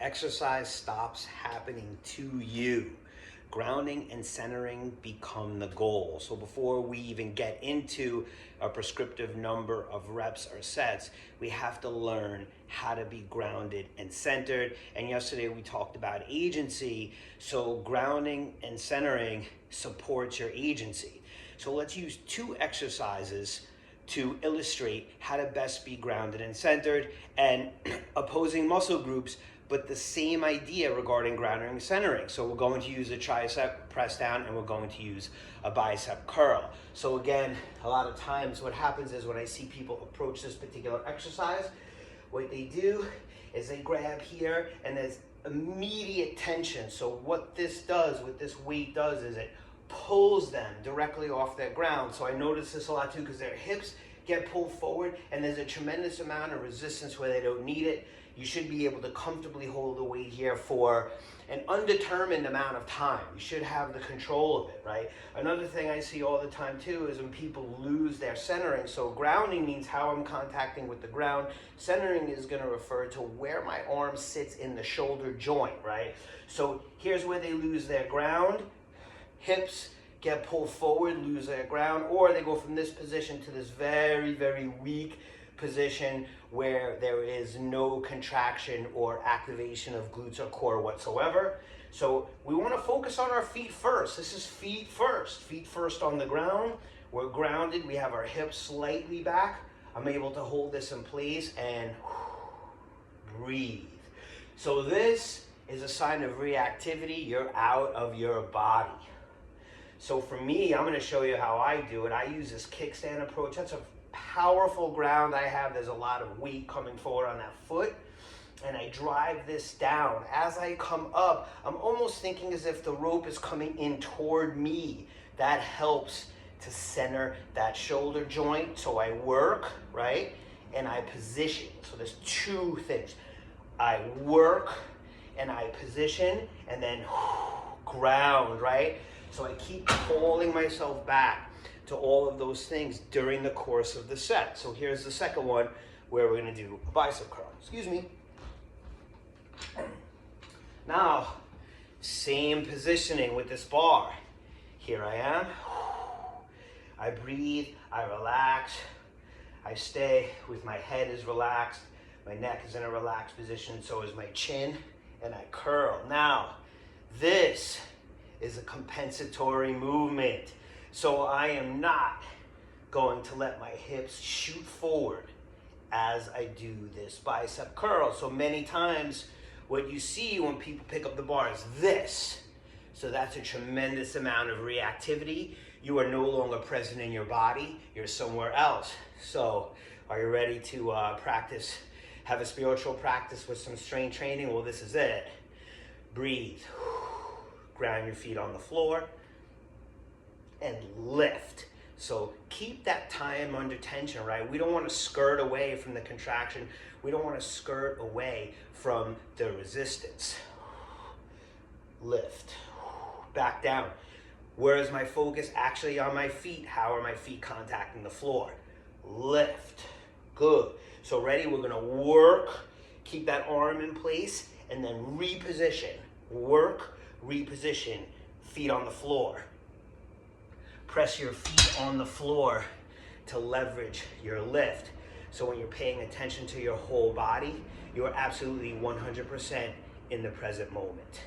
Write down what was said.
exercise stops happening to you. Grounding and centering become the goal. So before we even get into a prescriptive number of reps or sets, we have to learn how to be grounded and centered. And yesterday we talked about agency. So grounding and centering supports your agency. So let's use two exercises to illustrate how to best be grounded and centered, and opposing muscle groups, but the same idea regarding grounding and centering. So we're going to use a tricep press down and we're going to use a bicep curl. So again, a lot of times what happens is when I see people approach this particular exercise, what they do is they grab here and there's immediate tension. So what this does, what this weight does, is it pulls them directly off their ground. So I notice this a lot too, because their hips get pulled forward and there's a tremendous amount of resistance where they don't need it. You should be able to comfortably hold the weight here for an undetermined amount of time. You should have the control of it, right? Another thing I see all the time too is when people lose their centering. So grounding means how I'm contacting with the ground. Centering is going to refer to where my arm sits in the shoulder joint, right? So here's where they lose their ground. Hips get pulled forward, lose their ground, or they go from this position to this very, very weak position where there is no contraction or activation of glutes or core whatsoever. So we want to focus on our feet first. This is feet first on the ground. We're grounded, we have our hips slightly back. I'm able to hold this in place and breathe. So this is a sign of reactivity. You're out of your body. So for me, I'm going to show you how I do it. I use this kickstand approach. That's a powerful ground I have. There's a lot of weight coming forward on that foot, and I drive this down. As I come up, I'm almost thinking as if the rope is coming in toward me. That helps to center that shoulder joint. So I work, right, and I position. So there's two things. I work and I position, and then ground, right? So I keep pulling myself back to all of those things during the course of the set. So here's the second one where we're going to do a bicep curl. Excuse me. Now, same positioning with this bar. Here I am. I breathe, I relax, I stay with my head is relaxed, my neck is in a relaxed position, so is my chin, and I curl. Now, this is a compensatory movement. So I am not going to let my hips shoot forward as I do this bicep curl. So many times what you see when people pick up the bar is this. So that's a tremendous amount of reactivity. You are no longer present in your body, you're somewhere else. So are you ready to practice, have a spiritual practice with some strength training? Well, this is it. Breathe. Ground your feet on the floor and lift. So keep that time under tension, right? We don't want to skirt away from the contraction. We don't want to skirt away from the resistance. Lift. Back down. Where is my focus? Actually on my feet. How are my feet contacting the floor? Lift. Good. So ready? We're going to work. Keep that arm in place and then reposition. Work, reposition. Feet on the floor. Press your feet on the floor to leverage your lift. So when you're paying attention to your whole body, you're absolutely 100% in the present moment.